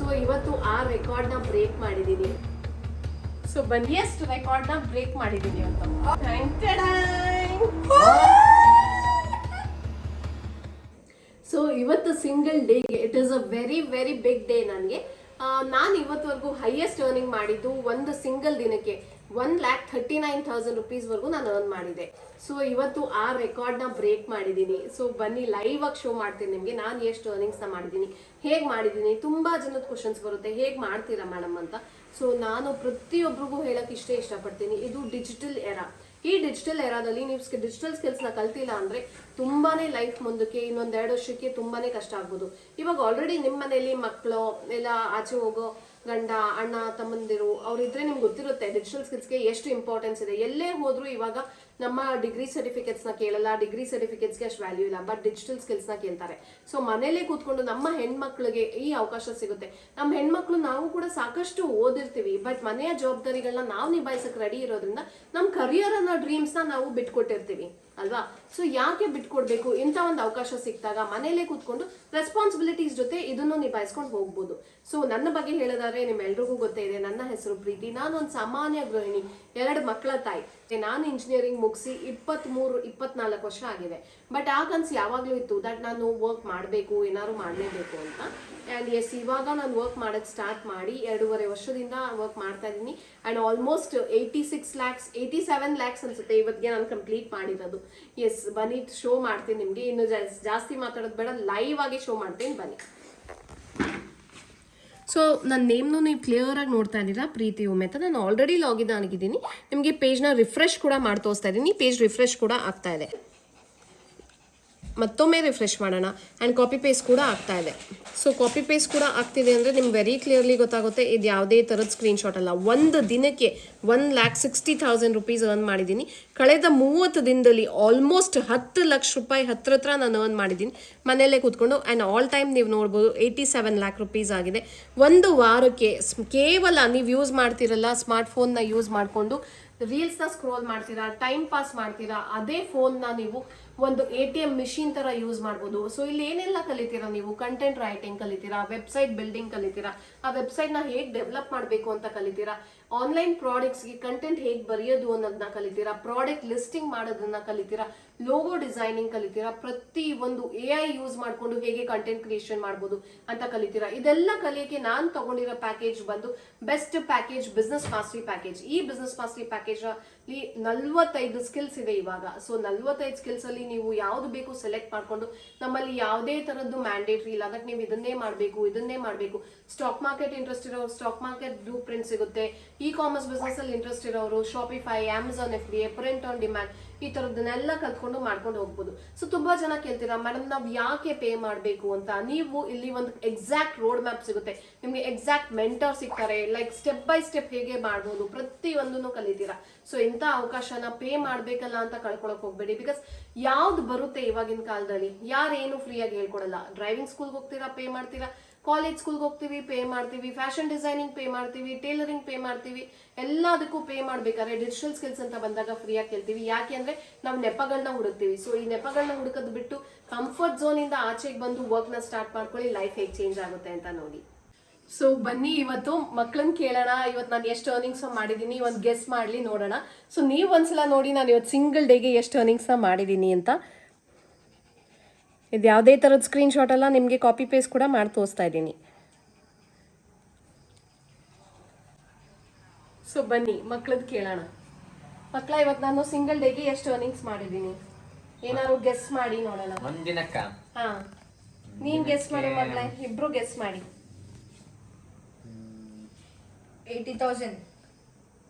So ಇವತ್ತು ಆ ರೆಕಾರ್ಡ್ನ break ಮಾಡಿದ್ದೀನಿ. ಸೊ ಬನ್ನಿ ಎಷ್ಟು ರೆಕಾರ್ಡ್ನ ಬ್ರೇಕ್ ಮಾಡಿದ್ದೀನಿ ಅಂತ. ಸೊ ಇವತ್ತು ಸಿಂಗಲ್ ಡೇಗೆ it is a very very big day ನನಗೆ. ನಾನು ಇವತ್ತವರೆಗೂ ಹೈಯೆಸ್ಟ್ ಅರ್ನಿಂಗ್ ಮಾಡಿದ್ದು ಒಂದು ಸಿಂಗಲ್ ದಿನಕ್ಕೆ 1,39,000 ರೂಪೀಸ್ವರೆಗೂ ನಾನು ಅರ್ನ್ ಮಾಡಿದೆ. ಸೊ ಇವತ್ತು ಆ ರೆಕಾರ್ಡ್ನ ಬ್ರೇಕ್ ಮಾಡಿದ್ದೀನಿ. ಸೊ ಬನ್ನಿ ಲೈವ್ ಆಗಿ ಶೋ ಮಾಡ್ತೀನಿ ನಿಮಗೆ ನಾನು ಎಷ್ಟು ಅರ್ನಿಂಗ್ಸ್ನ ಮಾಡಿದ್ದೀನಿ, ಹೇಗೆ ಮಾಡಿದ್ದೀನಿ. ತುಂಬ ಜನದ ಕ್ವಶನ್ಸ್ ಬರುತ್ತೆ, ಹೇಗೆ ಮಾಡ್ತೀರಾ ಮೇಡಮ್ ಅಂತ. ಸೊ ನಾನು ಪ್ರತಿಯೊಬ್ಬರಿಗೂ ಹೇಳಕ್ಕೆ ಇಷ್ಟಪಡ್ತೀನಿ, ಇದು ಡಿಜಿಟಲ್ ಎರಾ. ಈ ಡಿಜಿಟಲ್ ಎರಾದಲ್ಲಿ ನೀವು ಡಿಜಿಟಲ್ ಸ್ಕಿಲ್ಸ್ನ ಕಲ್ತಿಲ್ಲ ಅಂದರೆ ತುಂಬಾನೇ ಲೈಫ್ ಮುಂದಕ್ಕೆ ಇನ್ನೊಂದೆರಡು ವರ್ಷಕ್ಕೆ ತುಂಬಾನೇ ಕಷ್ಟ ಆಗ್ಬೋದು. ಇವಾಗ ಆಲ್ರೆಡಿ ನಿಮ್ಮ ಮನೆಯಲ್ಲಿ ಮಕ್ಕಳು ಎಲ್ಲ ಆಚೆ ಹೋಗೋ ಗಂಡ ಅಣ್ಣ ತಮ್ಮಂದಿರು ಅವರಿದ್ರೆ ನಿಮ್ಗೆ ಗೊತ್ತಿರುತ್ತೆ ಡಿಜಿಟಲ್ ಸ್ಕಿಲ್ಸ್ಗೆ ಎಷ್ಟು ಇಂಪಾರ್ಟೆನ್ಸ್ ಇದೆ. ಎಲ್ಲೇ ಹೋದ್ರು ಇವಾಗ ನಮ್ಮ ಡಿಗ್ರಿ ಸರ್ಟಿಫಿಕೇಟ್ಸ್ನ ಕೇಳಲ್ಲ, ಡಿಗ್ರಿ ಸರ್ಟಿಫಿಕೇಟ್ಸ್ಗೆ ಅಷ್ಟು ವ್ಯಾಲ್ಯೂ ಇಲ್ಲ, ಬಟ್ ಡಿಜಿಟಲ್ ಸ್ಕಿಲ್ಸ್ನ ಕೇಳ್ತಾರೆ. ಸೊ ಮನೇಲೆ ಕೂತ್ಕೊಂಡು ನಮ್ಮ ಹೆಣ್ಮಕ್ಳಿಗೆ ಈ ಅವಕಾಶ ಸಿಗುತ್ತೆ. ನಮ್ಮ ಹೆಣ್ಮಕ್ಳು ನಾವು ಕೂಡ ಸಾಕಷ್ಟು ಓದಿರ್ತೀವಿ, ಬಟ್ ಮನೆಯ ಜವಾಬ್ದಾರಿಗಳನ್ನ ನಾವು ನಿಭಾಯಿಸಕ್ಕೆ ರೆಡಿ ಇರೋದ್ರಿಂದ ನಮ್ಮ ಕರಿಯರ್ ಅನ್ನೋ ಡ್ರೀಮ್ಸ್ನ ನಾವು ಬಿಟ್ಕೊಟ್ಟಿರ್ತೀವಿ ಅಲ್ವಾ. ಸೊ ಯಾಕೆ ಬಿಟ್ಕೊಡ್ಬೇಕು? ಇಂಥ ಒಂದು ಅವಕಾಶ ಸಿಕ್ತಾಗ ಮನೇಲೆ ಕೂತ್ಕೊಂಡು ರೆಸ್ಪಾನ್ಸಿಬಿಲಿಟೀಸ್ ಜೊತೆ ಇದನ್ನು ನಿಭಾಯಿಸ್ಕೊಂಡು ಹೋಗ್ಬೋದು. ಸೊ ನನ್ನ ಬಗ್ಗೆ ಹೇಳೋದಾದ್ರೆ ನಿಮ್ಮೆಲ್ರಿಗೂ ಗೊತ್ತೇ ಇದೆ, ನನ್ನ ಹೆಸರು ಪ್ರೀತಿ. ನಾನು ಒಂದು ಸಾಮಾನ್ಯ ಗೃಹಿಣಿ, 2 ಮಕ್ಕಳ ತಾಯಿ. ನಾನು ಇಂಜಿನಿಯರಿಂಗ್ ಮುಗಿಸಿ 23-24 ವರ್ಷ ಆಗಿದೆ. ಬಟ್ ಆ ಕನಸು ಯಾವಾಗಲೂ ಇತ್ತು ದಟ್ ನಾನು ವರ್ಕ್ ಮಾಡಬೇಕು, ಏನಾದ್ರು ಮಾಡಲೇಬೇಕು ಅಂತ. ಆ್ಯಂಡ್ ಎಸ್, ಇವಾಗ ನಾನು ವರ್ಕ್ ಮಾಡೋದು ಸ್ಟಾರ್ಟ್ ಮಾಡಿ 2.5 ವರ್ಷದಿಂದ ವರ್ಕ್ ಮಾಡ್ತಾ ಇದ್ದೀನಿ. ಆ್ಯಂಡ್ ಆಲ್ಮೋಸ್ಟ್ 87 ಲ್ಯಾಕ್ಸ್ ಅನ್ಸುತ್ತೆ ಇವತ್ತಿಗೆ ನಾನು ಕಂಪ್ಲೀಟ್ ಮಾಡಿರೋದು. ಎಸ್, ಬನ್ನಿ ಶೋ ಮಾಡ್ತೀನಿ ನಿಮಗೆ. ಇನ್ನು ಜಾಸ್ತಿ ಮಾತಾಡೋದು ಬೇಡ, ಲೈವ್ ಆಗಿ ಶೋ ಮಾಡ್ತೀನಿ ಬನ್ನಿ. ಸೊ ನನ್ನ ನೇಮ್ನು ನೀವು ಕ್ಲಿಯರ್ ಆಗಿ ನೋಡ್ತಾ ಇದ್ದೀರಾ, ಪ್ರೀತಿ ಉಮೆ ಅಂತ. ನಾನು ಆಲ್ರೆಡಿ ಲಾಗಿನ್ ಆಗಿದ್ದೀನಿ. ನಿಮಗೆ ಪೇಜ್ನ ರಿಫ್ರೆಶ್ ಕೂಡ ಮಾಡಿ ತೋರಿಸ್ತಾ ಇದ್ದೀನಿ. ಪೇಜ್ ರಿಫ್ರೆಶ್ ಕೂಡ ಆಗ್ತಾ ಇದೆ. ಮತ್ತೊಮ್ಮೆ ರಿಫ್ರೆಶ್ ಮಾಡೋಣ. ಆ್ಯಂಡ್ ಕಾಪಿ ಪೇಸ್ಟ್ ಕೂಡ ಆಗ್ತಾ ಇದೆ. ಸೊ ಕಾಪಿ ಪೇಸ್ಟ್ ಕೂಡ ಆಗ್ತಿದೆ ಅಂದರೆ ನಿಮ್ಗೆ ವೆರಿ ಕ್ಲಿಯರ್ಲಿ ಗೊತ್ತಾಗುತ್ತೆ ಇದು ಯಾವುದೇ ಥರದ ಸ್ಕ್ರೀನ್ಶಾಟ್ ಅಲ್ಲ. ಒಂದು ದಿನಕ್ಕೆ 1,60,000 ರೂಪೀಸ್ ಅರ್ನ್ ಮಾಡಿದ್ದೀನಿ. ಕಳೆದ 30 ದಿನದಲ್ಲಿ ಆಲ್ಮೋಸ್ಟ್ 10 ಲಕ್ಷ ರೂಪಾಯಿ ಹತ್ರ ನಾನು ಅರ್ನ್ ಮಾಡಿದ್ದೀನಿ ಮನೆಯಲ್ಲೇ ಕೂತ್ಕೊಂಡು. ಆ್ಯಂಡ್ ಆಲ್ ಟೈಮ್ ನೀವು ನೋಡ್ಬೋದು 87 ಲ್ಯಾಕ್ ರೂಪೀಸ್ ಆಗಿದೆ. ಒಂದು ವಾರಕ್ಕೆ ಕೇವಲ ನೀವು ಯೂಸ್ ಮಾಡ್ತಿರಲ್ಲ ಸ್ಮಾರ್ಟ್ಫೋನ್ನ ಯೂಸ್ ಮಾಡಿಕೊಂಡು ರೀಲ್ಸ್ನ ಸ್ಕ್ರೋಲ್ ಮಾಡ್ತೀರಾ, ಟೈಮ್ ಪಾಸ್ ಮಾಡ್ತೀರಾ, ಅದೇ ಫೋನ್ನ ನೀವು ಒಂದು ATM ಮಿಷಿನ್ ಥರ ಯೂಸ್ ಮಾಡ್ಬೋದು. ಸೊ ಇಲ್ಲಿ ಏನೆಲ್ಲ ಕಲಿತೀರಾ ನೀವು? ಕಂಟೆಂಟ್ ರೈಟಿಂಗ್ ಕಲಿತೀರಾ, ವೆಬ್ಸೈಟ್ ಬಿಲ್ಡಿಂಗ್ ಕಲಿತೀರಾ, ಆ ವೆಬ್ಸೈಟ್ನ ಹೇಗೆ ಡೆವಲಪ್ ಮಾಡಬೇಕು ಅಂತ ಕಲಿತೀರಾ, ಆನ್ಲೈನ್ ಪ್ರಾಡಕ್ಟ್ಸ್ಗೆ ಕಂಟೆಂಟ್ ಹೇಗೆ ಬರೆಯೋದು ಅನ್ನೋದನ್ನ ಕಲಿತೀರಾ, ಪ್ರಾಡಕ್ಟ್ ಲಿಸ್ಟಿಂಗ್ ಮಾಡೋದನ್ನ ಕಲಿತೀರಾ, ಲೋಗೋ ಡಿಸೈನಿಂಗ್ ಕಲಿತೀರಾ, ಪ್ರತಿ ಒಂದು AI ಯೂಸ್ ಮಾಡಿಕೊಂಡು ಹೇಗೆ ಕಂಟೆಂಟ್ ಕ್ರಿಯೇಷನ್ ಮಾಡ್ಬೋದು ಅಂತ ಕಲಿತೀರಾ. ಇದೆಲ್ಲ ಕಲಿಯೋಕ್ಕೆ ನಾನು ತಗೊಂಡಿರೋ ಪ್ಯಾಕೇಜ್ ಬಂದು best package business mastery package. ಈ ಬಿಸ್ನೆಸ್ ಮಾಸ್ಟರಿ ಪ್ಯಾಕೇಜ್ ಅಲ್ಲಿ 45 ಸ್ಕಿಲ್ಸ್ ಇದೆ ಇವಾಗ. ಸೊ 45 ಸ್ಕಿಲ್ಸ್ ಅಲ್ಲಿ ನೀವು ಯಾವ್ದು ಬೇಕು ಸೆಲೆಕ್ಟ್ ಮಾಡ್ಕೊಂಡು, ನಮ್ಮಲ್ಲಿ ಯಾವುದೇ ತರದ್ದು ಮ್ಯಾಂಡೇಟ್ರಿ ಇಲ್ಲ ದಟ್ ನೀವು ಇದನ್ನೇ ಮಾಡಬೇಕು. ಸ್ಟಾಕ್ ಮಾರ್ಕೆಟ್ ಇಂಟ್ರೆಸ್ಟ್ ಇರೋರು ಸ್ಟಾಕ್ ಮಾರ್ಕೆಟ್ ಬ್ಲೂ ಪ್ರಿಂಟ್ ಸಿಗುತ್ತೆ. ಇ-ಕಾಮರ್ಸ್ ಬಿಸ್ನೆಸ್ ಅಲ್ಲಿ ಇಂಟ್ರೆಸ್ಟ್ ಇರೋರು Shopify, Amazon FBA, print on demand, ಈ ತರದನ್ನೆಲ್ಲ ಕಲ್ತ್ಕೊಂಡು ಮಾಡ್ಕೊಂಡು ಹೋಗ್ಬೋದು. ಸೊ ತುಂಬಾ ಜನ ಕೇಳ್ತೀರಾ ಮೇಡಮ್ ನಾವು ಯಾಕೆ ಪೇ ಮಾಡಬೇಕು ಅಂತ. ನೀವು ಇಲ್ಲಿ ಒಂದು ಎಕ್ಸಾಕ್ಟ್ ರೋಡ್ ಮ್ಯಾಪ್ ಸಿಗುತ್ತೆ ನಿಮ್ಗೆ, ಎಕ್ಸಾಕ್ಟ್ ಮೆಂಟರ್ ಸಿಗ್ತಾರೆ, ಲೈಕ್ ಸ್ಟೆಪ್ ಬೈ ಸ್ಟೆಪ್ ಹೇಗೆ ಮಾಡ್ಬೋದು ಪ್ರತಿಯೊಂದನ್ನು ಕಲಿತೀರಾ. ಸೊ ಇಂಥ ಅವಕಾಶನ ಪೇ ಮಾಡ್ಬೇಕಲ್ಲ ಅಂತ ಕಳ್ಕೊಳಕ್ ಹೋಗ್ಬೇಡಿ. ಬಿಕಾಸ್ ಯಾವ್ದು ಬರುತ್ತೆ ಇವಾಗಿನ ಕಾಲದಲ್ಲಿ, ಯಾರೇನು ಫ್ರೀಯಾಗಿ ಹೇಳ್ಕೊಡಲ್ಲ. ಡ್ರೈವಿಂಗ್ ಸ್ಕೂಲ್ಗೆ ಹೋಗ್ತೀರಾ, ಪೇ ಮಾಡ್ತೀರಾ. ಕಾಲೇಜ್ ಸ್ಕೂಲ್ಗೆ ಹೋಗ್ತೀವಿ, ಪೇ ಮಾಡ್ತೀವಿ. ಫ್ಯಾಷನ್ ಡಿಸೈನಿಂಗ್ ಪೇ ಮಾಡ್ತೀವಿ, ಟೇಲರಿಂಗ್ ಪೇ ಮಾಡ್ತೀವಿ. ಎಲ್ಲದಕ್ಕೂ ಪೇ ಮಾಡ್ಬೇಕಾದ್ರೆ ಡಿಜಿಟಲ್ ಸ್ಕಿಲ್ಸ್ ಅಂತ ಬಂದಾಗ ಫ್ರೀಯಾಗಿ ಕೇಳ್ತೀವಿ. ಯಾಕೆ ಅಂದ್ರೆ ನಾವು ನೆಪಗಳನ್ನ ಹುಡುಕ್ತೀವಿ. ಸೊ ಈ ನೆಪಗಳನ್ನ ಹುಡುಕೋದು ಬಿಟ್ಟು ಕಂಫರ್ಟ್ ಝೋನ್ ಇಂದ ಆಚೆಗೆ ಬಂದು ವರ್ಕ್ನ ಸ್ಟಾರ್ಟ್ ಮಾಡ್ಕೊಳ್ಳಿ, ಲೈಫ್ ಹೇಗೆ ಚೇಂಜ್ ಆಗುತ್ತೆ ಅಂತ ನೋಡಿ. ಸೊ ಬನ್ನಿ ಇವತ್ತು ಮಕ್ಕಳನ್ನ ಕೇಳೋಣ, ಇವತ್ತು ನಾನು ಎಷ್ಟು ಅರ್ನಿಂಗ್ಸ್ ಮಾಡಿದ್ದೀನಿ ಒಂದು ಗೆಸ್ ಮಾಡಲಿ ನೋಡೋಣ. ಸೊ ನೀವು ಒಂದ್ಸಲ ನೋಡಿ ನಾನು ಇವತ್ತು ಸಿಂಗಲ್ ಡೇಗೆ ಎಷ್ಟು ಅರ್ನಿಂಗ್ಸ್ನ ಮಾಡಿದ್ದೀನಿ ಅಂತ. ಇದು ಯಾವುದೇ ಥರದ ಸ್ಕ್ರೀನ್ಶಾಟ್ ಅಲ್ಲ, ನಿಮಗೆ ಕಾಪಿ ಪೇಸ್ಟ್ ಕೂಡ ಮಾಡಿ ತೋರಿಸ್ತಾ ಇದ್ದೀನಿ. ಸೊ ಬನ್ನಿ ಮಕ್ಕಳದ್ದು ಕೇಳೋಣ. ಮಕ್ಕಳ ಇವತ್ತು ನಾನು ಸಿಂಗಲ್ ಡೇಗೆ ಎಷ್ಟು ಅರ್ನಿಂಗ್ಸ್ ಮಾಡಿದ್ದೀನಿ ಏನಾದ್ರು ಗೆಸ್ ಮಾಡಿ ನೋಡೋಣ. ಹಾ, ನೀನ್ ಗೆಸ್ ಮಾಡಿ ಮಕ್ಕಳ, ಇಬ್ರು ಗೆಸ್ ಮಾಡಿ. 80,000.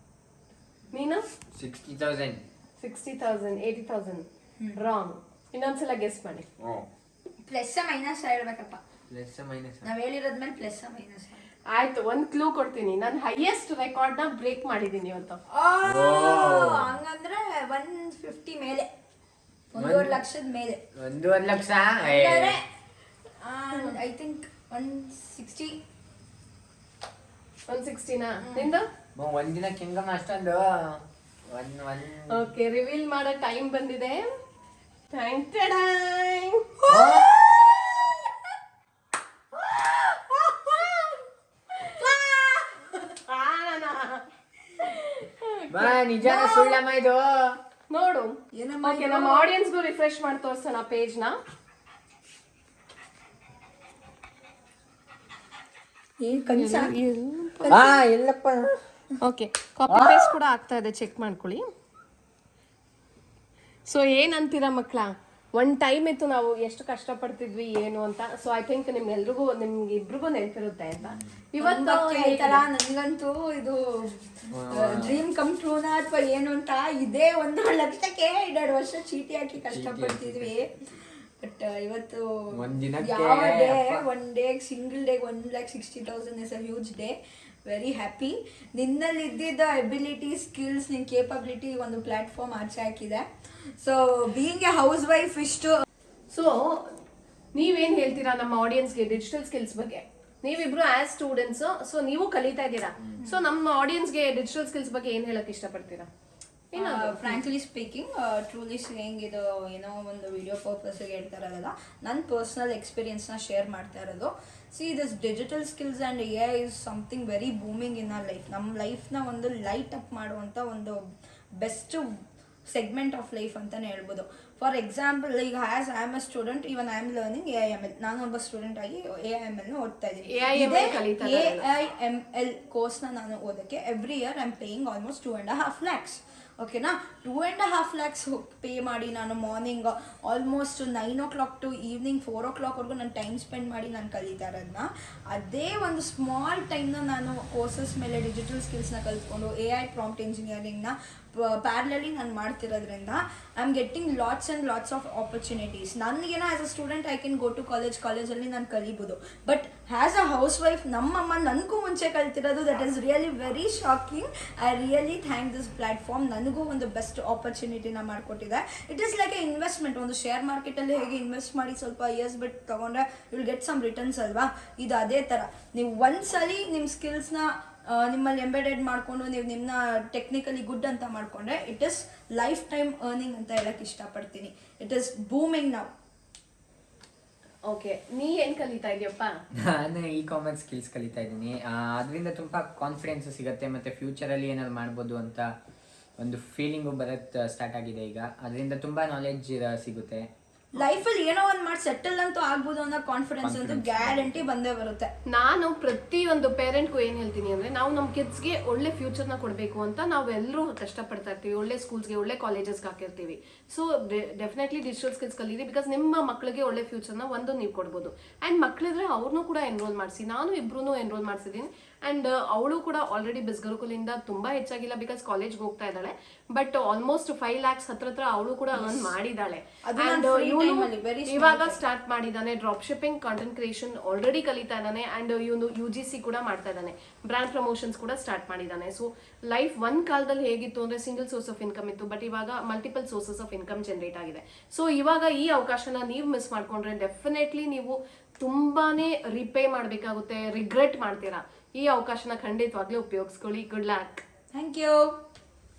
ನೀನು 60,000. 80,000. ರಾಂಗ್. ಇನ್ನೊಂದ್ಸಲ ಗೆಸ್ ಮಾಡಿ. ಪ್ಲಸ್ ಮೈನಸ್ ಹೇಳ್ಬೇಕಪ್ಪ. ಪ್ಲಸ್ ಮೈನಸ್ ನಾವ್ ಹೇಳಿರೋದ್ಮೇಲೆ ಪ್ಲಸ್ ಮೈನಸ್. ಆಯ್ತು, ಒಂದ್ ಕ್ಲೂ ಕೊಡ್ತೀನಿ. ನಾನು ಹೈಯೆಸ್ಟ್ ರೆಕಾರ್ಡ್ ನ ಬ್ರೇಕ್ ಮಾಡಿದೀನಿ ಇವತ್ತು. ಹಂಗಂದ್ರೆ 150 ಮೇಲೆ, 1.5 ಲಕ್ಷದ ಮೇಲೆ. 1.5 ಲಕ್ಷ ಐ ಥಿಂಕ್ 160. 160ನಾ ನಿಂದು? ಒಂದಿನಕ್ಕೆ ಹೆಂಗಮ್ಮ ಅಷ್ಟೊಂದು? ಓಕೆ, ರಿವೀಲ್ ಮಾಡೋ ಟೈಮ್ ಬಂದಿದೆ. ನಿಜಾನ ಸುಳ್ಳಮ್ಮ ಇದು? ನೋಡು. ಏನಮ್ಮ ಓಕೆ, ನಮ್ಮ ಆಡಿಯನ್ಸ್ಗೂ ರಿಫ್ರೆಶ್ ಮಾಡಿ ತೋರಿಸೋಣ ಪೇಜ್ನ. ಎಲ್ಲಪ್ಪ. ಓಕೆ, ಕಾಪಿ ಪೇಸ್ಟ್ ಕೂಡ ಆಗ್ತಾ ಇದೆ, ಚೆಕ್ ಮಾಡ್ಕೊಳ್ಳಿ. ಸೊ ಏನಂತೀರಾ ಮಕ್ಕಳ? ಒನ್ ಟೈಮ್ ಇತ್ತು ನಾವು ಎಷ್ಟು ಕಷ್ಟಪಡ್ತಿದ್ವಿ ಏನು ಅಂತ. ಸೊ ಐ ಥಿಂಕ್ ನಿಮ್ಗೆಲ್ರಿಗೂ ನಿಮ್ಗೆ ಇಬ್ರಿಗೂ ನೆನಪಿರುತ್ತೆ ಅಂತ. ಇವತ್ತು ಆಯ್ತಲ್ಲ, ನನಗಂತೂ ಇದು ಡ್ರೀಮ್ ಕಮ್ ಟ್ರೂನಾ ಅಥವಾ ಏನು ಅಂತ. ಇದೇ 1 ಲಕ್ಷಕ್ಕೆ 2 ವರ್ಷ ಚೀಟಿ ಹಾಕಿ ಕಷ್ಟಪಡ್ತಿದ್ವಿ. ಬಟ್ ಇವತ್ತು ಯಾವ day, one day single day 1,60,000 is a huge day. Very happy. ನಿನ್ನಲ್ಲಿ ಇದ್ದಿದ್ದ ಎಬಿಲಿಟಿ, ಸ್ಕಿಲ್ಸ್, ನಿನ್ನ ಕೇಪಬಿಲಿಟಿ ಒಂದು ಪ್ಲಾಟ್ಫಾರ್ಮ್ ಆಚೆ ಹಾಕಿದೆ. So being A house wife ಇಷ್ಟು. ಸೊ ನೀವೇನ್ ಹೇಳ್ತೀರಾ ನಮ್ಮ ಆಡಿಯನ್ಸ್ಗೆ ಡಿಜಿಟಲ್ ಸ್ಕಿಲ್ಸ್ ಬಗ್ಗೆ? ನೀವಿಬ್ರು ಆಸ್ ಸ್ಟೂಡೆಂಟ್ಸ್, ಸೊ ನೀವು ಕಲಿತಾ ಇದ್ದೀರಾ. ಸೊ ನಮ್ಮ ಆಡಿಯನ್ಸ್ಗೆ ಡಿಜಿಟಲ್ ಸ್ಕಿಲ್ಸ್ ಬಗ್ಗೆ ಏನ್ ಹೇಳಕ್ ಇಷ್ಟಪಡ್ತೀರಾ? ಫ್ರಾಂಕ್ಲಿ ಸ್ಪೀಕಿಂಗ್, ಟ್ರೂಲಿ ಸೇಯಿಂಗ್, ಇದು ಏನೋ ಒಂದು ವಿಡಿಯೋ ಪರ್ಪಸ್ಗೆ ಹೇಳ್ತಾ ಇರೋದಲ್ಲ, ನನ್ನ ಪರ್ಸ್ನಲ್ ಎಕ್ಸ್ಪೀರಿಯನ್ಸ್ನ ಶೇರ್ ಮಾಡ್ತಾ ಇರೋದು. See this digital skills and A is something very booming in our life. ನಮ್ಮ ಲೈಫ್ನ ಒಂದು ಲೈಟ್ ಅಪ್ ಮಾಡುವಂಥ ಒಂದು ಬೆಸ್ಟ್ ಸೆಗ್ಮೆಂಟ್ ಆಫ್ ಲೈಫ್ ಅಂತಲೇ ಹೇಳ್ಬೋದು. ಫಾರ್ ಎಕ್ಸಾಂಪಲ್, ಈಗ as I am a student, even I am learning AIML. ನಾನು ಒಬ್ಬ student ಆಗಿ AIML ಓದ್ತಾ ಇದ್ದೀನಿ. AIML ಕೋರ್ಸ್ನ ನಾನು ಓದೋಕ್ಕೆ every year I am paying almost 2.5 lakhs. ಓಕೆನಾ? 2.5 lakhs ಪೇ ಮಾಡಿ ನಾನು morning almost 9 o'clock to evening 4 o'clockವರೆಗೂ ನಾನು ಟೈಮ್ ಸ್ಪೆಂಡ್ ಮಾಡಿ ನಾನು ಕಲಿತಾ ಇರೋದನ್ನ, ಅದೇ ಒಂದು ಸ್ಮಾಲ್ ಟೈಮ್ನ ನಾನು ಕೋರ್ಸಸ್ ಮೇಲೆ ಡಿಜಿಟಲ್ ಸ್ಕಿಲ್ಸ್ನ ಕಲ್ತ್ಕೊಂಡು AI ಪ್ರಾಂಪ್ಟ್ ಇಂಜಿನಿಯರಿಂಗ್ನ ಪ್ಯಾರಲಲಿ ನಾನು ಮಾಡ್ತಿರೋದ್ರಿಂದ I am getting lots and lots of opportunities. ನನಗೇನೋ as a student I can go to ಕಾಲೇಜಲ್ಲಿ ನಾನು ಕಲಿಬೋದು. But as a housewife ನಮ್ಮಮ್ಮ ನನಗೂ ಮುಂಚೆ ಕಲ್ತಿರೋದು. That is really very shocking. I really thank this platform. ನನಗೂ ಒಂದು ಬೆಸ್ಟ್ ಆಪರ್ಚುನಿಟಿನ ಮಾಡಿಕೊಟ್ಟಿದೆ. It is like a investment. ಒಂದು ಶೇರ್ ಮಾರ್ಕೆಟಲ್ಲಿ ಹೇಗೆ ಇನ್ವೆಸ್ಟ್ ಮಾಡಿ ಸ್ವಲ್ಪ ಇಯರ್ಸ್ ಬಿಟ್ಟು ತೊಗೊಂಡ್ರೆ ವಿಲ್ ಗೆಟ್ ಸಮ್ ರಿಟರ್ನ್ಸ್ ಅಲ್ವಾ? ಇದು ಅದೇ ಥರ. ನೀವು ಒಂದ್ಸಲಿ ನಿಮ್ಮ ಸ್ಕಿಲ್ಸ್ನ ನಿಮ್ಮಲ್ಲಿ ಎಂಬೆಡೆಡ್ ಮಾಡಿಕೊಂಡು ನೀವು ನಿಮ್ಮನ್ನ ಟೆಕ್ನಿಕಲಿ ಗುಡ್ ಅಂತ ಮಾಡಿಕೊಂಡ್ರೆ it is life time earning ಅಂತ ಹೇಳಕ್ಕೆ ಇಷ್ಟಪಡ್ತೀನಿ. It is booming now. Okay, ನೀ ಏನ್ ಕಲಿತಾ ಇದೆಯಪ್ಪ? ನಾನು e-commerce ಸ್ಕಿಲ್ಸ್ ಕಲಿತಾ ಇದ್ದೀನಿ. ಅದರಿಂದ ತುಂಬ ಕಾನ್ಫಿಡೆನ್ಸ್ ಸಿಗುತ್ತೆ, ಮತ್ತು ಫ್ಯೂಚರಲ್ಲಿ ಏನಾದ್ರು ಮಾಡ್ಬೋದು ಅಂತ ಒಂದು ಫೀಲಿಂಗು ಬರೋಕ್ಕೆ ಸ್ಟಾರ್ಟ್ ಆಗಿದೆ ಈಗ. ಅದರಿಂದ ತುಂಬ ನಾಲೆಡ್ಜ್ ಸಿಗುತ್ತೆ. ಲೈಫಲ್ಲಿ ಏನೋ ಒಂದು ಮಾಡಿ ಸೆಟಲ್ ಅಂತೂ ಆಗ್ಬೋದು ಅನ್ನೋ ಕಾನ್ಫಿಡೆನ್ಸ್ ಅಂತೂ ಗ್ಯಾರಂಟಿ ಬಂದೇ ಬರುತ್ತೆ. ನಾನು ಪ್ರತಿಯೊಂದು ಪೇರೆಂಟ್ಗೂ ಏನು ಹೇಳ್ತೀನಿ ಅಂದರೆ, ನಾವು ನಮ್ಮ ಕಿಡ್ಸ್ಗೆ ಒಳ್ಳೆ ಫ್ಯೂಚರ್ನ ಕೊಡಬೇಕು ಅಂತ ನಾವೆಲ್ಲರೂ ಕಷ್ಟಪಡ್ತಾ ಇರ್ತೀವಿ. ಒಳ್ಳೆ ಸ್ಕೂಲ್ಸ್ಗೆ, ಒಳ್ಳೆ ಕಾಲೇಜಸ್ಗೆ ಹಾಕಿರ್ತೀವಿ. ಸೊ ಡೆಫಿನೆಟ್ಲಿ ಡಿಜಿಟಲ್ ಸ್ಕಿಲ್ಸ್ ಕಲೀರಿ. ಬಿಕಾಸ್ ನಿಮ್ಮ ಮಕ್ಕಳಿಗೆ ಒಳ್ಳೆ ಫ್ಯೂಚರ್ನ ಒಂದು ನೀವು ಕೊಡ್ಬೋದು. ಆ್ಯಂಡ್ ಮಕ್ಕಳಿದ್ರೆ ಅವ್ರನ್ನೂ ಕೂಡ ಎನ್ರೋಲ್ ಮಾಡಿಸಿ. ನಾನು ಇಬ್ರು ಎನ್ರೋಲ್ ಮಾಡಿಸಿದ್ದೀನಿ. ಆ್ಯಂಡ್ ಅವಳು ಕೂಡ ಆಲ್ರೆಡಿ ಬಿಸ್ಗರುಕುಲಿಂದ ತುಂಬ ಹೆಚ್ಚಾಗಿಲ್ಲ, ಬಿಕಾಸ್ ಕಾಲೇಜ್ಗೆ ಹೋಗ್ತಾ ಇದ್ದಾಳೆ. ಬಟ್ ಆಲ್ಮೋಸ್ಟ್ 5 lakhs ಹತ್ರ ಅವಳು ಕೂಡ ಅರ್ನ್ ಮಾಡಿದ್ದಾಳೆ. ಇವಾಗ ಸ್ಟಾರ್ಟ್ ಮಾಡಿದ್ದಾನೆ drop shipping, content creation already ಕಲಿತಾ ಇದ್ದಾನೆ. ಆ್ಯಂಡ್ ಇವನು UGC ಕೂಡ ಮಾಡ್ತಾ ಇದ್ದಾನೆ. ಬ್ರ್ಯಾಂಡ್ ಪ್ರಮೋಷನ್ಸ್ ಕೂಡ ಸ್ಟಾರ್ಟ್ ಮಾಡಿದ್ದಾನೆ. ಸೊ ಲೈಫ್ ಒಂದು ಕಾಲದಲ್ಲಿ ಹೇಗಿತ್ತು ಅಂದರೆ ಸಿಂಗಲ್ ಸೋರ್ಸ್ ಆಫ್ ಇನ್ಕಮ್ ಇತ್ತು. ಬಟ್ ಇವಾಗ multiple sources of income generate ಆಗಿದೆ. ಸೊ ಇವಾಗ ಈ ಅವಕಾಶನ ನೀವು ಮಿಸ್ ಮಾಡ್ಕೊಂಡ್ರೆ ಡೆಫಿನೆಟ್ಲಿ ನೀವು ತುಂಬಾನೇ ರಿಪೇ ಮಾಡಬೇಕಾಗುತ್ತೆ, ರಿಗ್ರೆಟ್ ಮಾಡ್ತೀರಾ. ಈ ಅವಕಾಶನ ಖಂಡಿತವಾಗ್ಲೂ ಉಪಯೋಗಿಸ್ಕೊಳ್ಳಿ. Good luck. Thank you.